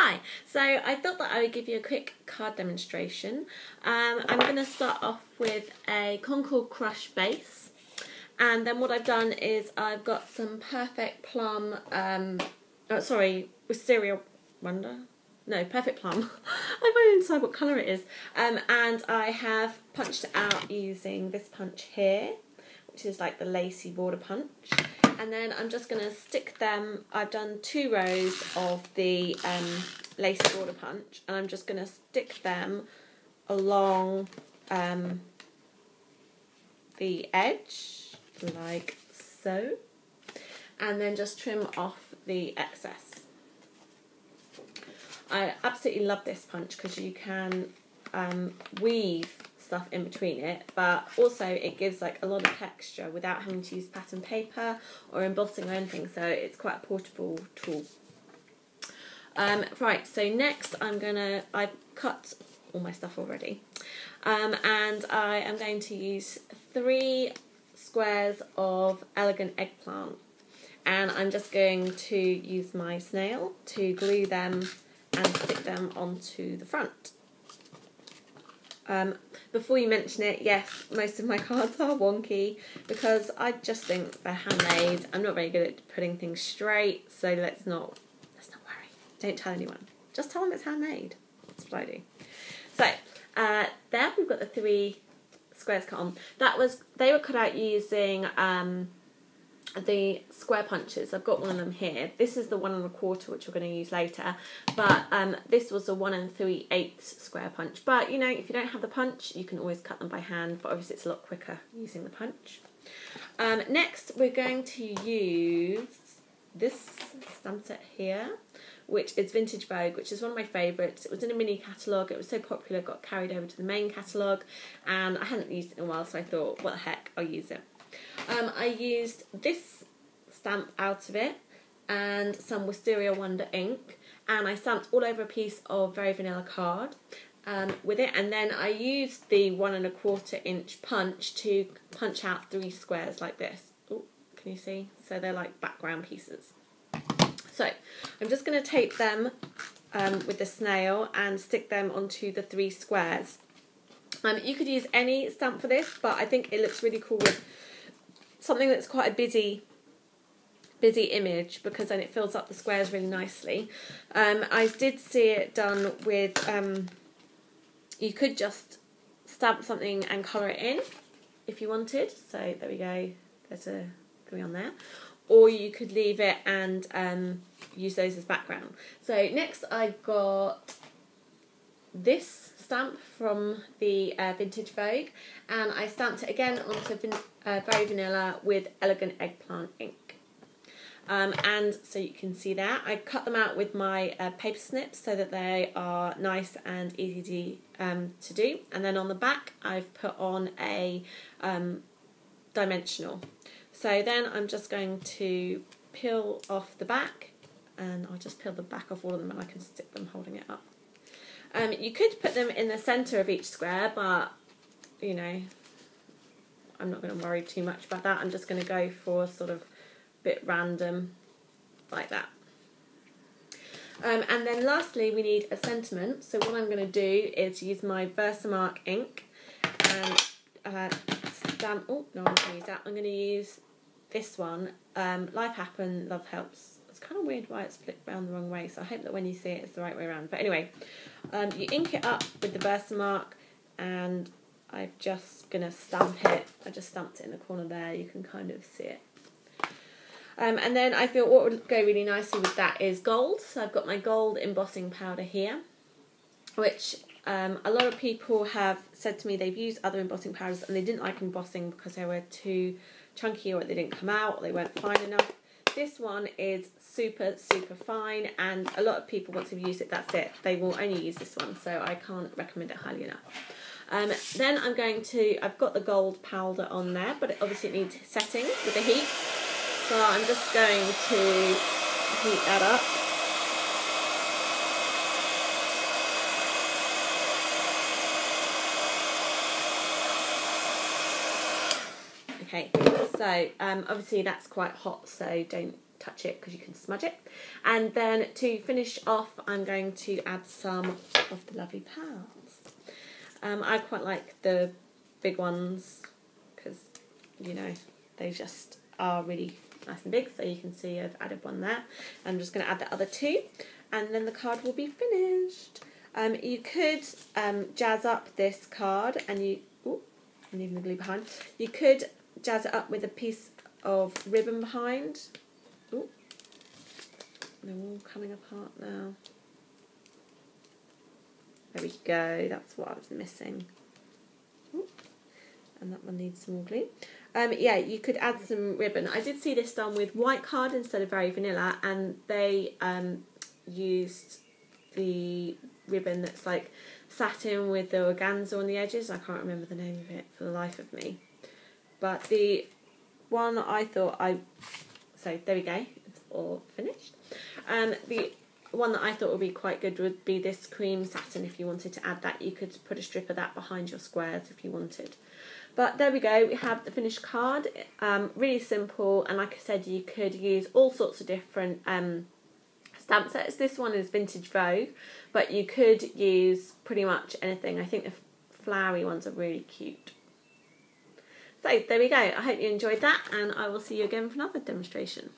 Hi, so I thought that I would give you a quick card demonstration. I'm going to start off with a Concord Crush base, and then what I've done is I've got some Perfect Plum, Wisteria Wonder? No, Perfect Plum. I won't decide what colour it is. And I have punched it out using this punch here, which is like the lacy border punch. And then I'm just going to stick them, I've done 2 rows of the lacy border punch, and I'm just going to stick them along the edge, like so, and then just trim off the excess. I absolutely love this punch because you can weave stuff in between it, but also it gives like a lot of texture without having to use pattern paper or embossing or anything, so it's quite a portable tool. Right, so next I've cut all my stuff already, and I am going to use 3 squares of elegant eggplant, and I'm just going to use my snail to glue them and stick them onto the front. Before you mention it, yes, most of my cards are wonky because I just think they're handmade. I'm not very good at putting things straight, so let's not worry. Don't tell anyone. Just tell them it's handmade. That's what I do. So there we've got the 3 squares cut on. They were cut out using the square punches. I've got one of them here. This is the 1 1/4, which we're going to use later, but this was a 1 3/8 square punch. But you know, if you don't have the punch, you can always cut them by hand, but obviously it's a lot quicker using the punch. Next we're going to use this stamp set here, which is Vintage Vogue, which is one of my favourites. It was in a mini catalogue, it was so popular it got carried over to the main catalogue, and I hadn't used it in a while, so I thought, what the heck, I'll use it. I used this stamp out of it and some Wisteria Wonder ink, and I stamped all over a piece of Very Vanilla card with it, and then I used the 1 1/4 inch punch to punch out 3 squares like this. Oh, can you see? So they're like background pieces. So I'm just going to tape them with the snail and stick them onto the 3 squares. You could use any stamp for this, but I think it looks really cool with something that's quite a busy image, because then it fills up the squares really nicely. I did see it done with, you could just stamp something and colour it in if you wanted. So there we go, there's a 3 on there. Or you could leave it and use those as background. So next I got this stamp from the Vintage Vogue, and I stamped it again onto Very Vanilla with Elegant Eggplant ink. And so you can see that I cut them out with my paper snips so that they are nice and easy to do. And then on the back I've put on a dimensional. So then I'm just going to peel off the back, and I'll just peel the back off all of them and I can stick them holding it up. You could put them in the centre of each square, but you know, I'm not going to worry too much about that. I'm just going to go for sort of a bit random like that. And then lastly we need a sentiment, so what I'm going to do is use my Versamark ink and stamp, oh no, I'm not going to use that, I'm going to use this one, Life Happen, Love Helps. It's kind of weird why it's flipped around the wrong way, so I hope that when you see it it's the right way around. But anyway, you ink it up with the Versamark, and I'm just going to stamp it. I just stamped it in the corner there, you can kind of see it. And then I thought what would go really nicely with that is gold. So I've got my gold embossing powder here, which a lot of people have said to me they've used other embossing powders and they didn't like embossing because they were too chunky, or they didn't come out, or they weren't fine enough. This one is super, super fine, and a lot of people, once they've used it, that's it. They will only use this one, so I can't recommend it highly enough. Then I've got the gold powder on there, but obviously it needs setting with the heat. So I'm just going to heat that up. Okay, so obviously that's quite hot, so don't touch it because you can smudge it. And then to finish off, I'm going to add some of the lovely pals. I quite like the big ones because, you know, they just are really nice and big. So you can see I've added one there. I'm just going to add the other two, and then the card will be finished. You could jazz up this card, and I'm leaving the glue behind. You could jazz it up with a piece of ribbon behind. Ooh, they're all coming apart now. There we go, that's what I was missing. Ooh. And that one needs some more glue. Yeah, you could add some ribbon. I did see this done with white card instead of very vanilla, and they used the ribbon that's like satin with the organza on the edges. I can't remember the name of it for the life of me. But the one I thought so there we go, it's all finished. The one that I thought would be quite good would be this cream satin. If you wanted to add that, you could put a strip of that behind your squares if you wanted. But there we go, we have the finished card. Really simple, and like I said, you could use all sorts of different stamp sets. This one is vintage Vogue, but you could use pretty much anything. I think the flowery ones are really cute. So there we go, I hope you enjoyed that, and I will see you again for another demonstration.